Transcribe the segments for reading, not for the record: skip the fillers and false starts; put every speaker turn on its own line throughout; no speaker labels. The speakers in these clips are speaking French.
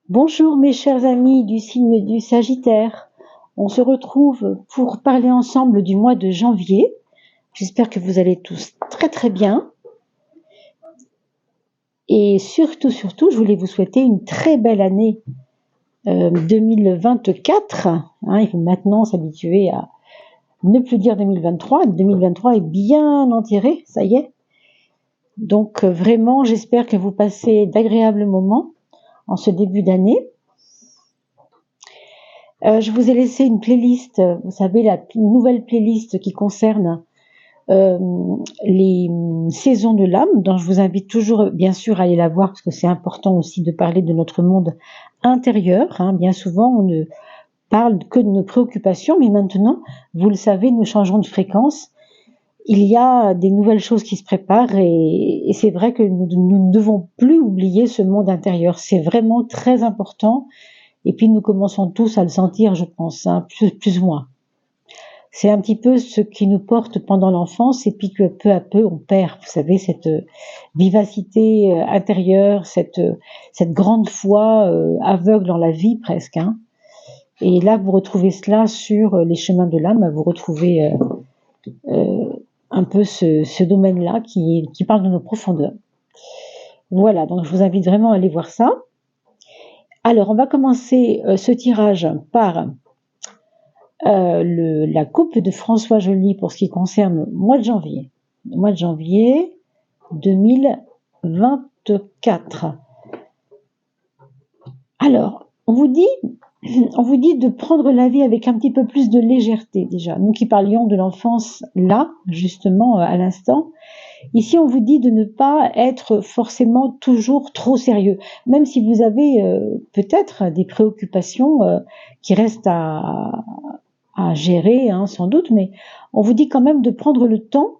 Bonjour mes chers amis du signe du Sagittaire. On se retrouve pour parler ensemble du mois de janvier. J'espère que vous allez tous très très bien. Et surtout, je voulais vous souhaiter une très belle année 2024. Il faut maintenant s'habituer à ne plus dire 2023. 2023 est bien enterré, ça y est. Donc vraiment, j'espère que vous passez d'agréables moments en ce début d'année. Je vous ai laissé une playlist, vous savez, une nouvelle playlist qui concerne les saisons de l'âme, dont je vous invite toujours, bien sûr, à aller la voir, parce que c'est important aussi de parler de notre monde intérieur. Bien souvent, on ne parle que de nos préoccupations, mais maintenant, vous le savez, nous changeons de fréquence. Il y a des nouvelles choses qui se préparent et c'est vrai que nous ne devons plus oublier ce monde intérieur. C'est vraiment très important. Et puis nous commençons tous à le sentir, je pense, plus ou moins. C'est un petit peu ce qui nous porte pendant l'enfance et puis que peu à peu on perd, vous savez, cette vivacité intérieure, cette grande foi aveugle dans la vie presque. Et là, vous retrouvez cela sur les chemins de l'âme, vous retrouvez un peu ce domaine-là qui parle de nos profondeurs. Voilà, donc je vous invite vraiment à aller voir ça. Alors, on va commencer ce tirage par la coupe de François Joly pour ce qui concerne le mois de janvier. Le mois de janvier 2024. Alors, on vous dit de prendre la vie avec un petit peu plus de légèreté déjà. Nous qui parlions de l'enfance là, justement, à l'instant, ici on vous dit de ne pas être forcément toujours trop sérieux, même si vous avez peut-être des préoccupations qui restent à gérer, sans doute, mais on vous dit quand même de prendre le temps,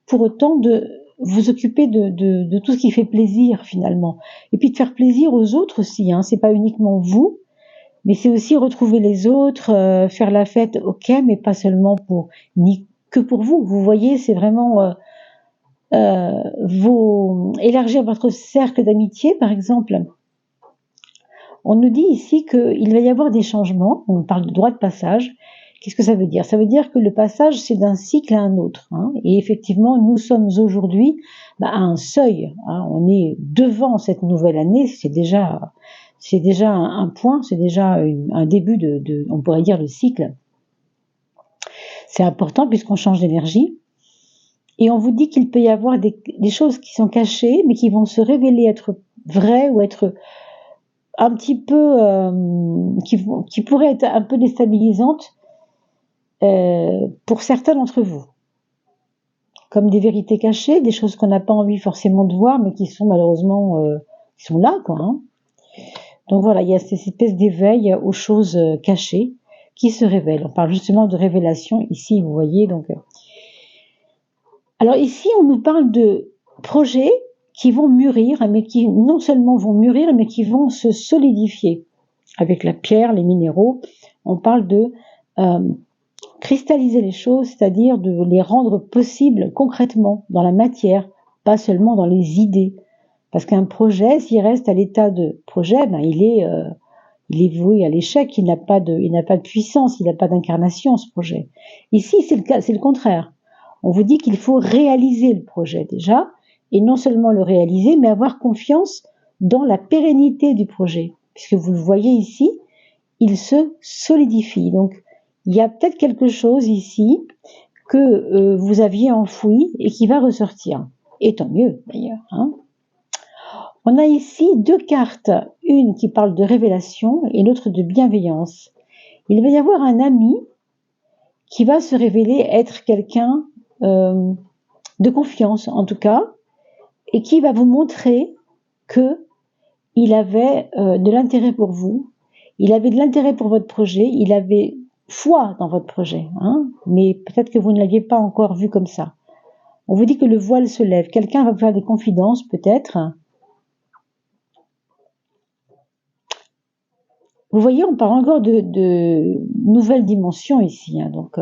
pour autant, de vous occuper de tout ce qui fait plaisir finalement, et puis de faire plaisir aux autres aussi. C'est pas uniquement vous, mais c'est aussi retrouver les autres, faire la fête, ok, mais pas seulement ni que pour vous. Vous voyez, c'est vraiment élargir votre cercle d'amitié, par exemple. On nous dit ici qu'il va y avoir des changements. On parle de droit de passage. Qu'est-ce que ça veut dire? Ça veut dire que le passage, c'est d'un cycle à un autre. Et effectivement, nous sommes aujourd'hui à un seuil. On est devant cette nouvelle année. C'est déjà un point, c'est déjà un début on pourrait dire, le cycle. C'est important puisqu'on change d'énergie. Et on vous dit qu'il peut y avoir des choses qui sont cachées, mais qui vont se révéler être vraies ou être un petit peu, qui pourraient être un peu déstabilisantes pour certains d'entre vous. Comme des vérités cachées, des choses qu'on n'a pas envie forcément de voir, mais qui sont malheureusement qui sont là, quoi. Donc voilà, il y a cette espèce d'éveil aux choses cachées qui se révèlent. On parle justement de révélation ici, vous voyez. Donc, alors ici, on nous parle de projets qui vont mûrir, mais qui non seulement vont mûrir, mais qui vont se solidifier. Avec la pierre, les minéraux, on parle de cristalliser les choses, c'est-à-dire de les rendre possibles concrètement dans la matière, pas seulement dans les idées. Parce qu'un projet, s'il reste à l'état de projet, il est voué à l'échec, il n'a pas de puissance, il n'a pas d'incarnation, ce projet. Ici, c'est le contraire. On vous dit qu'il faut réaliser le projet déjà, et non seulement le réaliser, mais avoir confiance dans la pérennité du projet. Puisque vous le voyez ici, il se solidifie. Donc, il y a peut-être quelque chose ici que vous aviez enfoui et qui va ressortir. Et tant mieux, d'ailleurs. On a ici deux cartes, une qui parle de révélation et l'autre de bienveillance. Il va y avoir un ami qui va se révéler être quelqu'un de confiance, en tout cas, et qui va vous montrer que il avait de l'intérêt pour vous, il avait de l'intérêt pour votre projet, il avait foi dans votre projet, mais peut-être que vous ne l'aviez pas encore vu comme ça. On vous dit que le voile se lève, quelqu'un va vous faire des confidences peut-être. Vous voyez, on parle encore de nouvelles dimensions ici, donc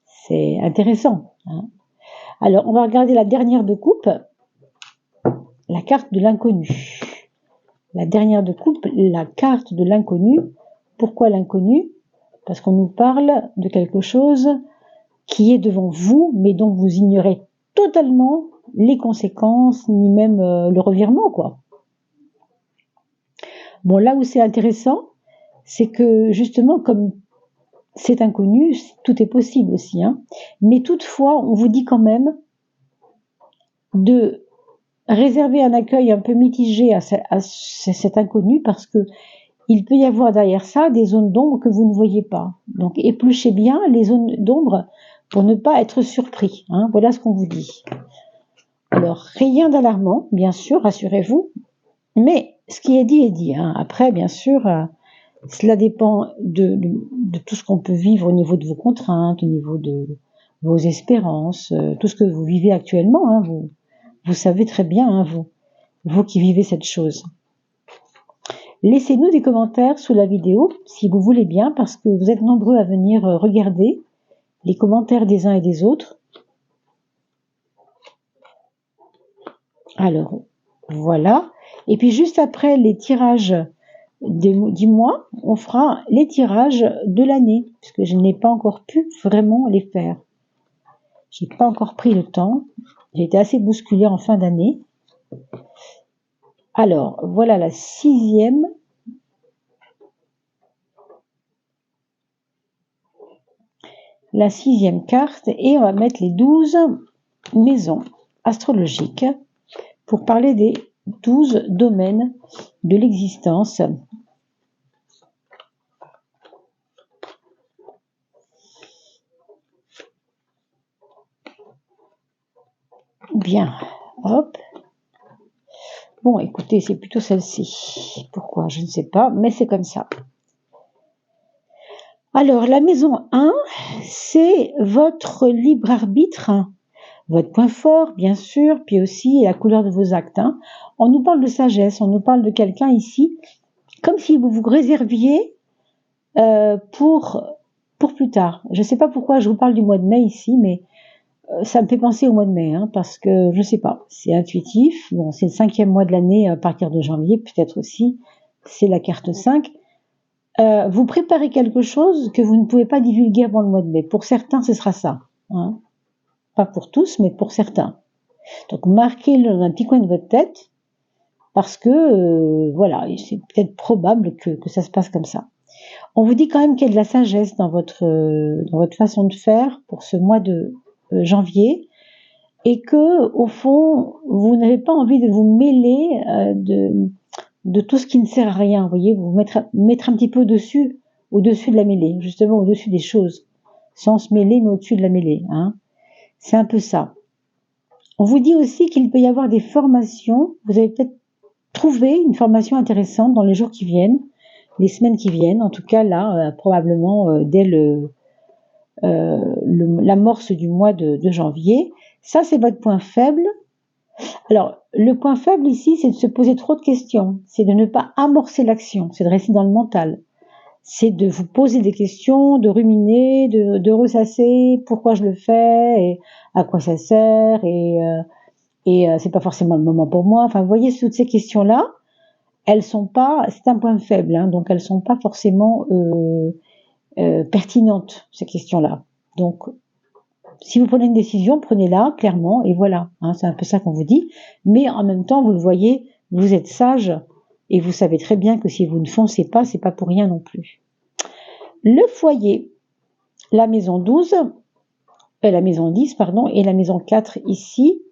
c'est intéressant. Alors, on va regarder la dernière de coupe, la carte de l'inconnu. la dernière de coupe, la carte de l'inconnu. Pourquoi l'inconnu? Parce qu'on nous parle de quelque chose qui est devant vous, mais dont vous ignorez totalement les conséquences, ni même le revirement, quoi. Bon, là où c'est intéressant, c'est que justement, comme c'est inconnu, tout est possible aussi, hein. Mais toutefois, on vous dit quand même de réserver un accueil un peu mitigé à cet inconnu, parce que il peut y avoir derrière ça des zones d'ombre que vous ne voyez pas. Donc épluchez bien les zones d'ombre pour ne pas être surpris, hein. Voilà ce qu'on vous dit. Alors rien d'alarmant, bien sûr, rassurez-vous, mais ce qui est dit, hein. Après, bien sûr, cela dépend de tout ce qu'on peut vivre au niveau de vos contraintes, au niveau de vos espérances, tout ce que vous vivez actuellement, hein. Vous savez très bien, hein, vous qui vivez cette chose. Laissez-nous des commentaires sous la vidéo, si vous voulez bien, parce que vous êtes nombreux à venir regarder les commentaires des uns et des autres. Alors, voilà. Et puis juste après les tirages du mois, on fera les tirages de l'année, puisque je n'ai pas encore pu vraiment les faire. J'ai pas encore pris le temps. J'ai été assez bousculée en fin d'année. Alors, voilà la sixième carte, et on va mettre les 12 maisons astrologiques pour parler des 12 domaines de l'existence. Bien, hop. Bon, écoutez, c'est plutôt celle-ci. Pourquoi? Je ne sais pas, mais c'est comme ça. Alors, la maison 1, c'est votre libre arbitre, votre point fort, bien sûr, puis aussi la couleur de vos actes, hein. On nous parle de sagesse, on nous parle de quelqu'un ici, comme si vous vous réserviez pour plus tard. Je ne sais pas pourquoi je vous parle du mois de mai ici, mais ça me fait penser au mois de mai, hein, parce que je ne sais pas, c'est intuitif. Bon, c'est le 5e mois de l'année à partir de janvier, peut-être aussi, c'est la carte 5. Vous préparez quelque chose que vous ne pouvez pas divulguer avant le mois de mai. Pour certains, ce sera ça, hein. Pas pour tous, mais pour certains. Donc marquez-le dans un petit coin de votre tête, parce que voilà, c'est peut-être probable que ça se passe comme ça. On vous dit quand même qu'il y a de la sagesse dans votre façon de faire pour ce mois de janvier, et que au fond, vous n'avez pas envie de vous mêler de tout ce qui ne sert à rien. Vous voyez, vous mettre un petit peu au-dessus de la mêlée, justement au-dessus des choses, sans se mêler, mais au-dessus de la mêlée, hein. C'est un peu ça. On vous dit aussi qu'il peut y avoir des formations. Vous allez peut-être trouver une formation intéressante dans les jours qui viennent, les semaines qui viennent. En tout cas, là, probablement dès l'amorce du mois de janvier. Ça, c'est votre point faible. Alors, le point faible ici, c'est de se poser trop de questions. C'est de ne pas amorcer l'action. C'est de rester dans le mental. C'est de vous poser des questions, de ruminer, de ressasser pourquoi je le fais et à quoi ça sert, et c'est pas forcément le moment pour moi. Enfin, vous voyez, toutes ces questions-là, elles sont pas, c'est un point faible, hein, donc elles sont pas forcément pertinentes, ces questions-là. Donc, si vous prenez une décision, prenez-la clairement, et voilà, hein, c'est un peu ça qu'on vous dit. Mais en même temps, vous le voyez, vous êtes sage, et vous savez très bien que si vous ne foncez pas, c'est pas pour rien non plus. Le foyer, la maison 12, la maison 10, pardon, et la maison 4 ici,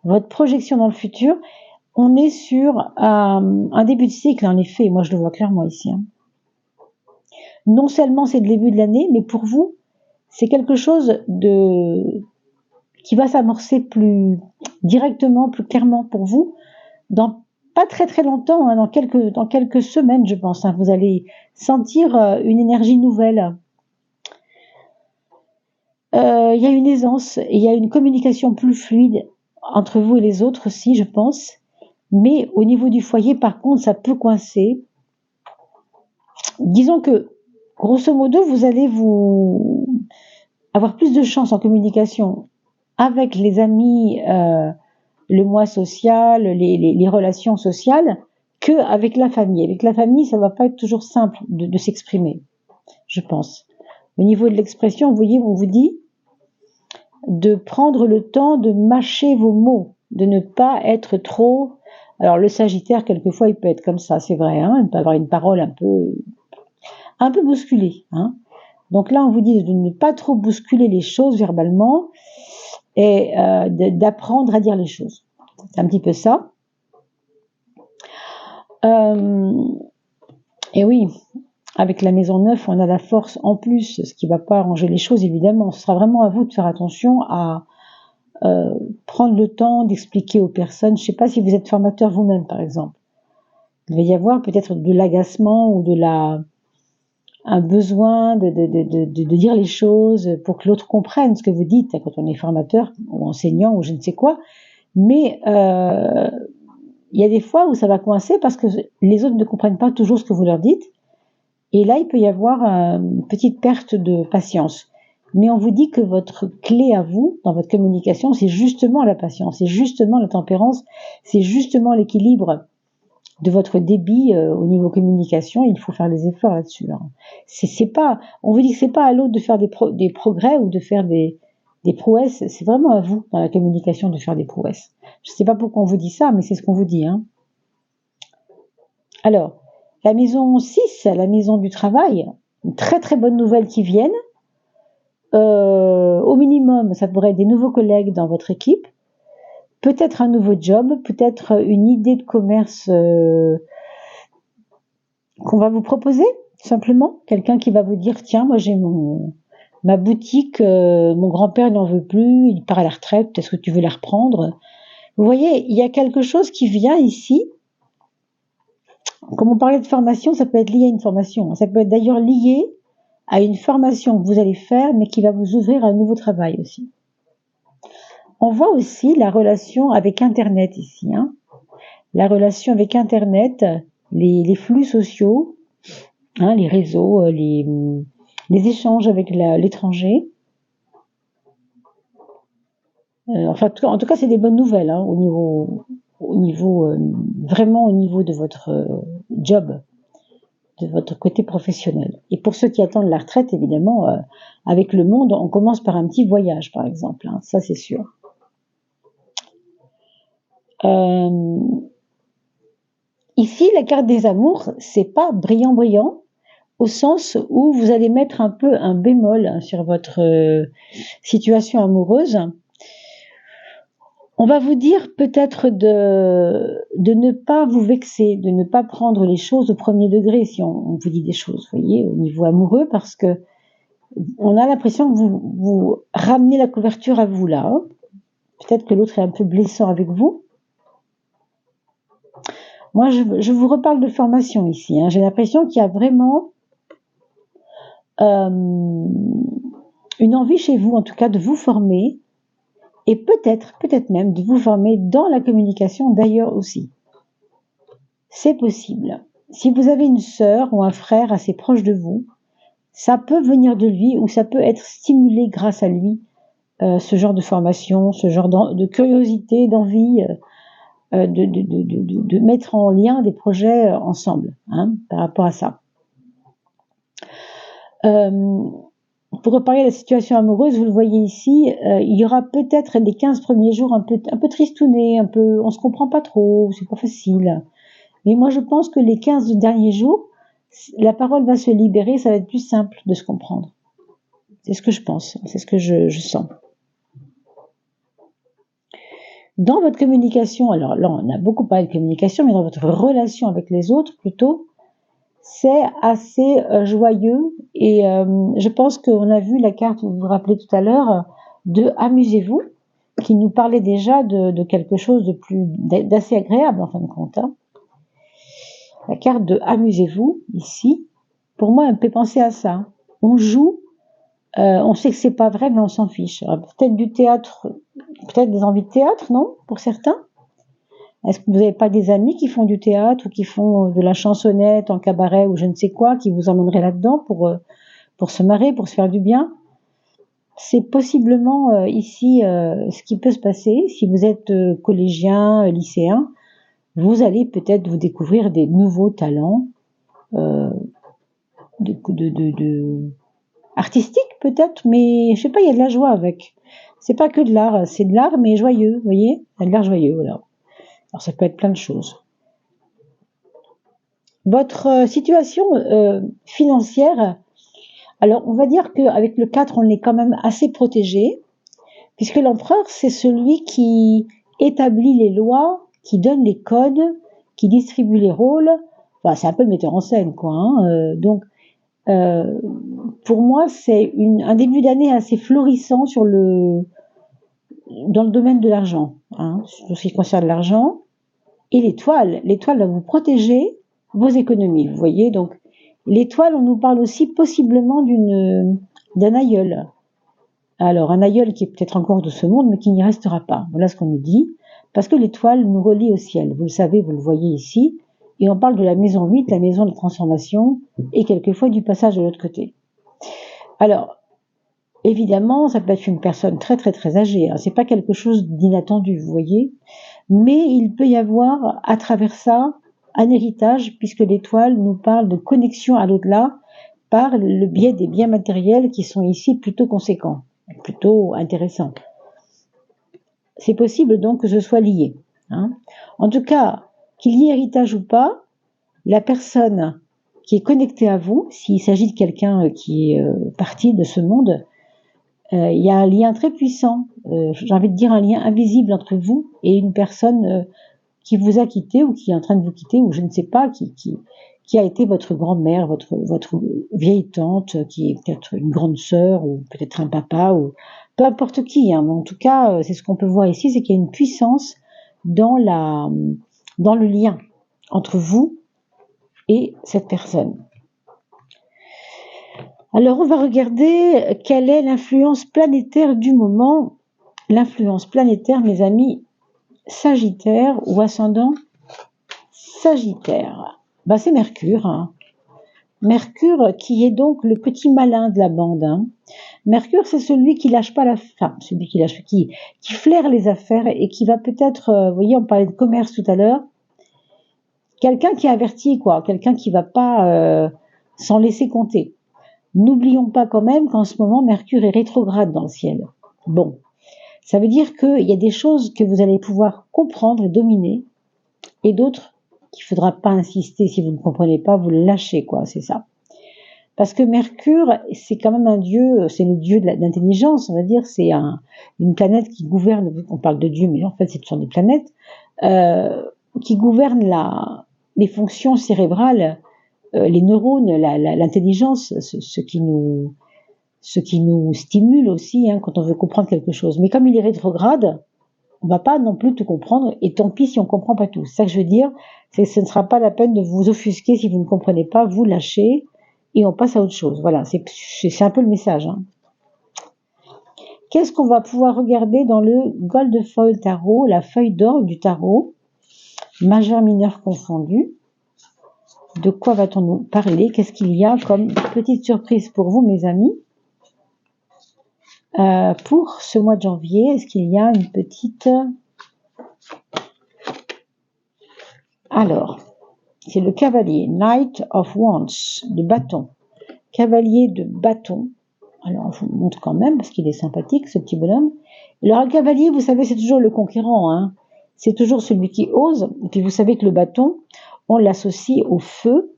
votre projection dans le futur, on est sur un début de cycle, en effet, moi je le vois clairement ici, hein. Non seulement c'est le début de l'année, mais pour vous, c'est quelque chose qui va s'amorcer plus directement, plus clairement pour vous, dans pas très très longtemps, hein, dans quelques semaines, je pense, hein, vous allez sentir une énergie nouvelle. Il y a une aisance, il y a une communication plus fluide entre vous et les autres aussi, je pense. Mais au niveau du foyer, par contre, ça peut coincer. Disons que, grosso modo, vous allez avoir plus de chance en communication avec les amis, le moi social, les relations sociales, qu'avec la famille. Avec la famille, ça va pas être toujours simple de s'exprimer, je pense. Au niveau de l'expression, vous voyez, on vous dit de prendre le temps de mâcher vos mots, de ne pas être trop... Alors le Sagittaire, quelquefois, il peut être comme ça, c'est vrai, hein, il peut avoir une parole un peu bousculée. Hein. Donc là, on vous dit de ne pas trop bousculer les choses verbalement et d'apprendre à dire les choses. C'est un petit peu ça. Et oui, avec la maison 9, on a la force en plus, ce qui ne va pas arranger les choses, évidemment. Ce sera vraiment à vous de faire attention à prendre le temps d'expliquer aux personnes. Je ne sais pas si vous êtes formateur vous-même, par exemple. Il va y avoir peut-être de l'agacement ou un besoin de dire les choses pour que l'autre comprenne ce que vous dites quand on est formateur ou enseignant ou je ne sais quoi. Mais il y a des fois où ça va coincer parce que les autres ne comprennent pas toujours ce que vous leur dites. Et là, il peut y avoir une petite perte de patience. Mais on vous dit que votre clé à vous, dans votre communication, c'est justement la patience, c'est justement la tempérance, c'est justement l'équilibre de votre débit au niveau communication. Il faut faire des efforts là-dessus. Hein. C'est pas, on vous dit que c'est pas à l'autre de faire des progrès ou de faire des prouesses, c'est vraiment à vous, dans la communication, de faire des prouesses. Je ne sais pas pourquoi on vous dit ça, mais c'est ce qu'on vous dit. Hein. Alors, la maison 6, la maison du travail, une très très bonne nouvelle qui viennent. Au minimum, ça pourrait être des nouveaux collègues dans votre équipe, peut-être un nouveau job, peut-être une idée de commerce qu'on va vous proposer, simplement. Quelqu'un qui va vous dire, tiens, moi j'ai ma boutique, mon grand-père n'en veut plus, il part à la retraite, est-ce que tu veux la reprendre? Vous voyez, il y a quelque chose qui vient ici. Comme on parlait de formation, ça peut être lié à une formation. Ça peut être d'ailleurs lié à une formation que vous allez faire, mais qui va vous ouvrir un nouveau travail aussi. On voit aussi la relation avec Internet ici. Hein. La relation avec Internet, les flux sociaux, hein, les réseaux, les échanges avec l'étranger. Enfin, en tout cas, c'est des bonnes nouvelles hein, vraiment au niveau de votre job, de votre côté professionnel. Et pour ceux qui attendent la retraite, évidemment, avec le monde, on commence par un petit voyage, par exemple. Hein, ça, c'est sûr. Ici, la carte des amours, c'est pas brillant, au sens où vous allez mettre un peu un bémol sur votre situation amoureuse. On va vous dire peut-être de ne pas vous vexer, de ne pas prendre les choses au premier degré si on vous dit des choses, vous voyez, au niveau amoureux, parce que on a l'impression que vous ramenez la couverture à vous là. Hein. Peut-être que l'autre est un peu blessant avec vous. Moi, je vous reparle de formation ici. Hein. J'ai l'impression qu'il y a vraiment une envie chez vous, en tout cas, de vous former et peut-être même de vous former dans la communication d'ailleurs aussi. C'est possible. Si vous avez une sœur ou un frère assez proche de vous, ça peut venir de lui ou ça peut être stimulé grâce à lui, ce genre de formation, ce genre de curiosité, d'envie de mettre en lien des projets ensemble hein, par rapport à ça. Pour reparler de la situation amoureuse, vous le voyez ici, il y aura peut-être les 15 premiers jours un peu tristounés, on se comprend pas trop, c'est pas facile. Mais moi je pense que les 15 derniers jours, la parole va se libérer, ça va être plus simple de se comprendre. C'est ce que je pense, c'est ce que je sens. Dans votre communication, alors là on a beaucoup parlé de communication, mais dans votre relation avec les autres plutôt, c'est assez joyeux et je pense qu'on a vu la carte, vous vous rappelez tout à l'heure, de amusez-vous, qui nous parlait déjà de quelque chose d'assez agréable en fin de compte. Hein. La carte de amusez-vous, ici, pour moi, elle me fait penser à ça. On joue, on sait que c'est pas vrai, mais on s'en fiche. Peut-être du théâtre, peut-être des envies de théâtre, non, pour certains. Est-ce que vous n'avez pas des amis qui font du théâtre ou qui font de la chansonnette en cabaret ou je ne sais quoi, qui vous emmèneraient là-dedans pour se marrer, pour se faire du bien? C'est possiblement ici ce qui peut se passer si vous êtes collégien, lycéen. vous allez peut-être vous découvrir des nouveaux talents artistiques peut-être, mais je sais pas, il y a de la joie avec. C'est pas que de l'art, c'est de l'art mais joyeux, vous voyez, il y a de l'art joyeux, voilà. Alors ça peut être plein de choses. Votre situation financière, alors on va dire qu'avec le 4, on est quand même assez protégé, puisque l'empereur, c'est celui qui établit les lois, qui donne les codes, qui distribue les rôles. Enfin, c'est un peu le metteur en scène, quoi. Hein. Donc, pour moi, c'est un début d'année assez florissant dans le domaine de l'argent, hein, sur ce qui concerne l'argent. Et l'étoile va vous protéger vos économies, vous voyez. Donc, l'étoile, on nous parle aussi possiblement d'un aïeul. Alors, un aïeul qui est peut-être encore de ce monde, mais qui n'y restera pas. Voilà ce qu'on nous dit. Parce que l'étoile nous relie au ciel. Vous le savez, vous le voyez ici. Et on parle de la maison 8, la maison de transformation, et quelquefois du passage de l'autre côté. Alors, évidemment, ça peut être une personne très très très âgée. Hein. C'est pas quelque chose d'inattendu, vous voyez. Mais il peut y avoir, à travers ça, un héritage, puisque l'étoile nous parle de connexion à l'au-delà par le biais des biens matériels qui sont ici plutôt conséquents, plutôt intéressants. C'est possible donc que ce soit lié. Hein. En tout cas, qu'il y ait héritage ou pas, la personne qui est connectée à vous, s'il s'agit de quelqu'un qui est parti de ce monde, il y a un lien très puissant, j'ai envie de dire un lien invisible entre vous et une personne qui vous a quitté ou qui est en train de vous quitter, ou je ne sais pas, qui a été votre grand-mère, votre vieille tante, qui est peut-être une grande sœur, ou peut-être un papa, ou peu importe qui. Hein. Mais en tout cas, c'est ce qu'on peut voir ici, c'est qu'il y a une puissance dans le lien entre vous et cette personne. Alors, on va regarder quelle est l'influence planétaire du moment. L'influence planétaire, mes amis, Sagittaire ou ascendant Sagittaire. Ben, c'est Mercure. Hein. Mercure qui est donc le petit malin de la bande. Hein. Mercure, c'est celui qui lâche pas celui qui flaire les affaires et qui va peut-être, vous voyez, on parlait de commerce tout à l'heure, quelqu'un qui est averti, quoi, quelqu'un qui va pas s'en laisser compter. N'oublions pas quand même qu'en ce moment, Mercure est rétrograde dans le ciel. Bon, ça veut dire qu'il y a des choses que vous allez pouvoir comprendre et dominer, et d'autres qu'il ne faudra pas insister, si vous ne comprenez pas, vous le lâchez, quoi, c'est ça. Parce que Mercure, c'est quand même un dieu, c'est le dieu de l'intelligence, on va dire, c'est une planète qui gouverne, on parle de Dieu, mais en fait, ce sont des planètes, qui gouvernent les fonctions cérébrales, les neurones, l'intelligence, ce qui nous stimule aussi, hein, quand on veut comprendre quelque chose. Mais comme il est rétrograde, on va pas non plus tout comprendre, et tant pis si on comprend pas tout. C'est ça que je veux dire, c'est que ce ne sera pas la peine de vous offusquer si vous ne comprenez pas, vous lâchez, et on passe à autre chose. Voilà, c'est un peu le message. Hein. Qu'est-ce qu'on va pouvoir regarder dans le Gold Foil Tarot, la feuille d'or du tarot, majeur mineur confondu? De quoi va-t-on nous parler? Qu'est-ce qu'il y a comme petite surprise pour vous, mes amis? Pour ce mois de janvier, est-ce qu'il y a une petite... Alors, c'est le cavalier, Knight of Wands, de bâton. Cavalier de bâton. Alors, je vous montre quand même, parce qu'il est sympathique, ce petit bonhomme. Alors, un cavalier, vous savez, c'est toujours le conquérant. Hein. C'est toujours celui qui ose. Et puis, vous savez que le bâton, on l'associe au feu,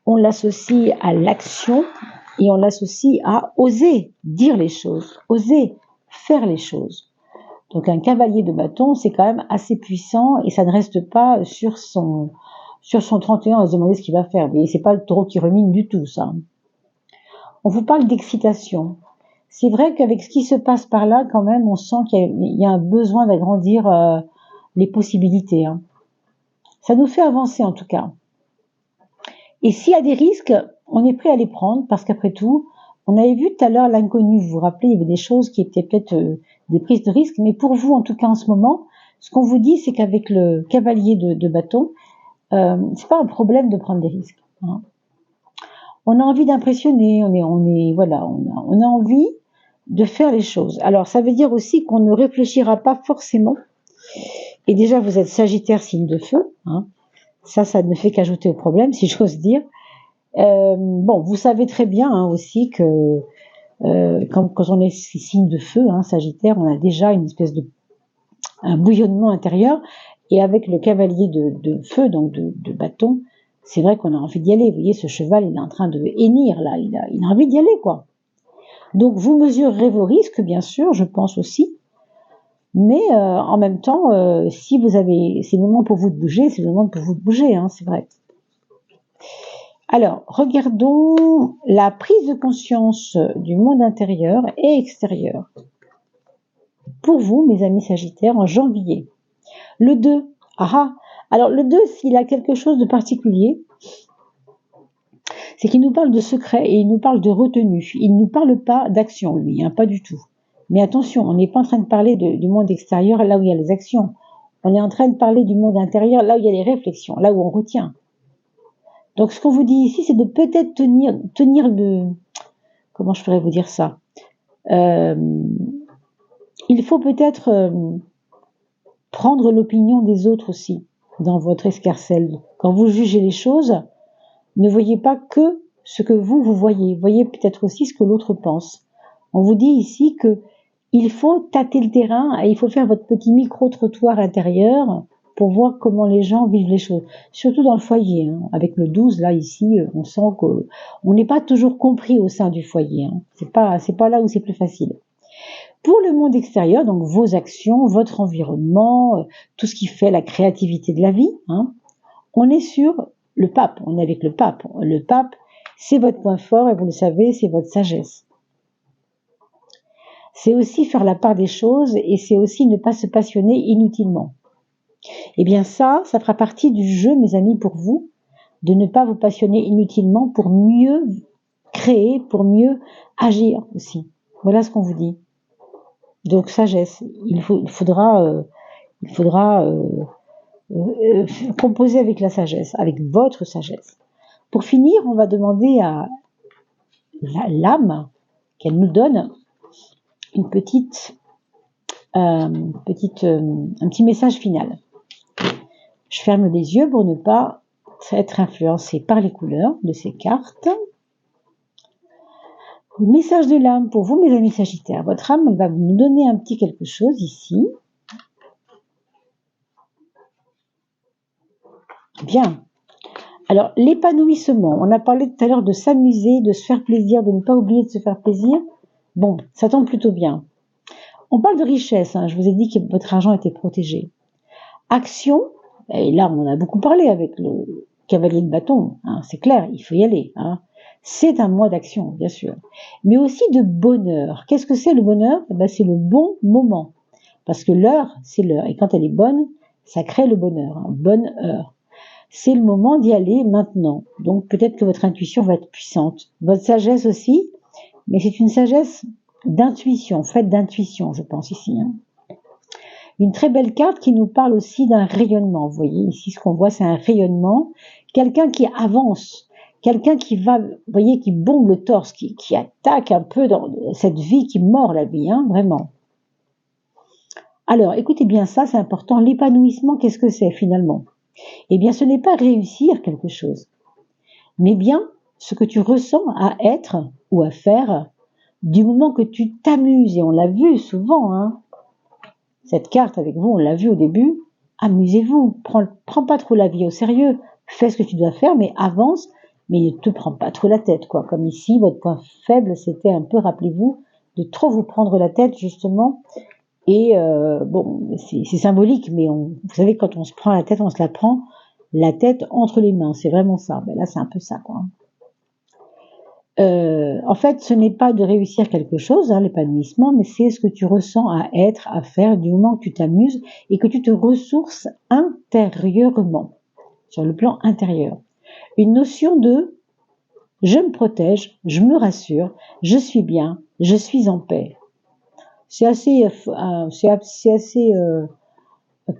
on l'associe à l'action, et on l'associe à oser dire les choses, oser faire les choses. Donc un cavalier de bâton, c'est quand même assez puissant et ça ne reste pas sur son 31 à se demander ce qu'il va faire. Mais c'est pas le taureau qui rumine du tout, ça. On vous parle d'excitation. C'est vrai qu'avec ce qui se passe par là, quand même, on sent qu'il y a un besoin d'agrandir les possibilités. Hein. Ça nous fait avancer en tout cas. Et s'il y a des risques, on est prêt à les prendre parce qu'après tout, on avait vu tout à l'heure l'inconnu. Vous vous rappelez, il y avait des choses qui étaient peut-être des prises de risque, mais pour vous, en tout cas en ce moment, ce qu'on vous dit, c'est qu'avec le cavalier de bâton, c'est pas un problème de prendre des risques. Hein. On a envie d'impressionner, on a envie de faire les choses. Alors, ça veut dire aussi qu'on ne réfléchira pas forcément Et déjà, vous êtes Sagittaire, signe de feu. Hein. Ça ne fait qu'ajouter au problème, si j'ose dire. Bon, vous savez très bien hein, aussi que quand on est signe de feu, hein, Sagittaire, on a déjà une espèce de un bouillonnement intérieur. Et avec le cavalier de feu, donc de bâton, c'est vrai qu'on a envie d'y aller. Vous voyez, ce cheval, il est en train de hennir, là. Il a envie d'y aller, quoi. Donc, vous mesurerez vos risques, bien sûr, je pense aussi. Mais en même temps, si vous avez, c'est le moment pour vous de bouger, c'est le moment pour vous de bouger, hein, c'est vrai. Alors, regardons la prise de conscience du monde intérieur et extérieur. Pour vous, mes amis Sagittaires, en janvier. Le 2. Alors le 2, s'il a quelque chose de particulier, c'est qu'il nous parle de secret et il nous parle de retenue. Il ne nous parle pas d'action, lui, hein, pas du tout. Mais attention, on n'est pas en train de parler du monde extérieur, là où il y a les actions. On est en train de parler du monde intérieur, là où il y a les réflexions, là où on retient. Donc ce qu'on vous dit ici, c'est de peut-être tenir de... Comment je pourrais vous dire ça il faut peut-être prendre l'opinion des autres aussi dans votre escarcelle. Quand vous jugez les choses, ne voyez pas que ce que vous voyez. Voyez peut-être aussi ce que l'autre pense. On vous dit ici que il faut tâter le terrain et il faut faire votre petit micro-trottoir intérieur pour voir comment les gens vivent les choses. Surtout dans le foyer. Hein. Avec le 12, là, ici, on sent qu'on n'est pas toujours compris au sein du foyer. Hein. C'est pas là où c'est plus facile. Pour le monde extérieur, donc vos actions, votre environnement, tout ce qui fait la créativité de la vie, hein, on est sur le pape, on est avec le pape. Le pape, c'est votre point fort et vous le savez, c'est votre sagesse. C'est aussi faire la part des choses et c'est aussi ne pas se passionner inutilement. Eh bien ça fera partie du jeu, mes amis, pour vous, de ne pas vous passionner inutilement pour mieux créer, pour mieux agir aussi. Voilà ce qu'on vous dit. Donc sagesse, il faudra composer avec la sagesse, avec votre sagesse. Pour finir, on va demander à l'âme qu'elle nous donne un petit message final. Je ferme les yeux pour ne pas être influencé par les couleurs de ces cartes. Le message de l'âme pour vous, mes amis Sagittaires. Votre âme, elle va nous donner un petit quelque chose ici. Bien. Alors, l'épanouissement. On a parlé tout à l'heure de s'amuser, de se faire plaisir, de ne pas oublier de se faire plaisir. Bon, ça tombe plutôt bien. On parle de richesse. Hein. Je vous ai dit que votre argent était protégé. Action. Et là, on en a beaucoup parlé avec le cavalier de bâton. Hein. C'est clair, il faut y aller. Hein. C'est un mois d'action, bien sûr. Mais aussi de bonheur. Qu'est-ce que c'est le bonheur? C'est le bon moment. Parce que l'heure, c'est l'heure. Et quand elle est bonne, ça crée le bonheur. Hein. Bonne heure. C'est le moment d'y aller maintenant. Donc peut-être que votre intuition va être puissante. Votre sagesse aussi, mais c'est une sagesse d'intuition, faite d'intuition, je pense ici. Hein. Une très belle carte qui nous parle aussi d'un rayonnement. Vous voyez, ici ce qu'on voit, c'est un rayonnement. Quelqu'un qui avance, quelqu'un qui va, vous voyez, qui bombe le torse, qui attaque un peu dans cette vie, qui mord la vie, hein, vraiment. Alors, écoutez bien ça, c'est important. L'épanouissement, qu'est-ce que c'est finalement? Eh bien, ce n'est pas réussir quelque chose, mais bien ce que tu ressens à être ou à faire du moment que tu t'amuses. Et on l'a vu souvent, hein. Cette carte avec vous, on l'a vu au début. Amusez-vous, prends pas trop la vie au sérieux. Fais ce que tu dois faire, mais avance, mais ne te prends pas trop la tête, quoi. Comme ici, votre point faible, c'était un peu, rappelez-vous, de trop vous prendre la tête, justement. Et bon, c'est symbolique, mais vous savez, quand on se prend la tête, on se la prend la tête entre les mains. C'est vraiment ça. Ben là, c'est un peu ça, quoi. En fait, ce n'est pas de réussir quelque chose, hein, l'épanouissement, mais c'est ce que tu ressens à être, à faire, du moment que tu t'amuses et que tu te ressources intérieurement, sur le plan intérieur. Une notion de « je me protège, je me rassure, je suis bien, je suis en paix ». C'est assez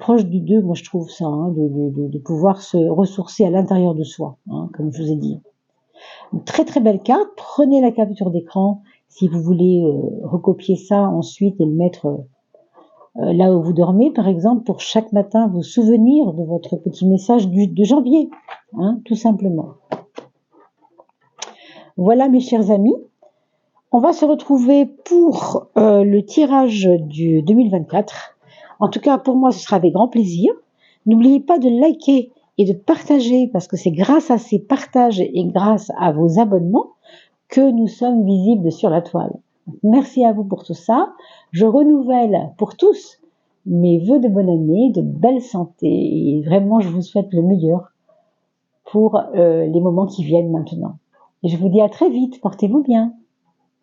proche du 2, moi je trouve ça, hein, de pouvoir se ressourcer à l'intérieur de soi, hein, comme je vous ai dit. Une très très belle carte, prenez la capture d'écran si vous voulez recopier ça ensuite et le mettre là où vous dormez, par exemple, pour chaque matin vous souvenir de votre petit message de janvier, hein, tout simplement. Voilà mes chers amis, on va se retrouver pour le tirage du 2024. En tout cas, pour moi, ce sera avec grand plaisir. N'oubliez pas de liker et de partager, parce que c'est grâce à ces partages et grâce à vos abonnements que nous sommes visibles sur la toile. Merci à vous pour tout ça. Je renouvelle pour tous mes vœux de bonne année, de belle santé, et vraiment je vous souhaite le meilleur pour les moments qui viennent maintenant. Et je vous dis à très vite, portez-vous bien.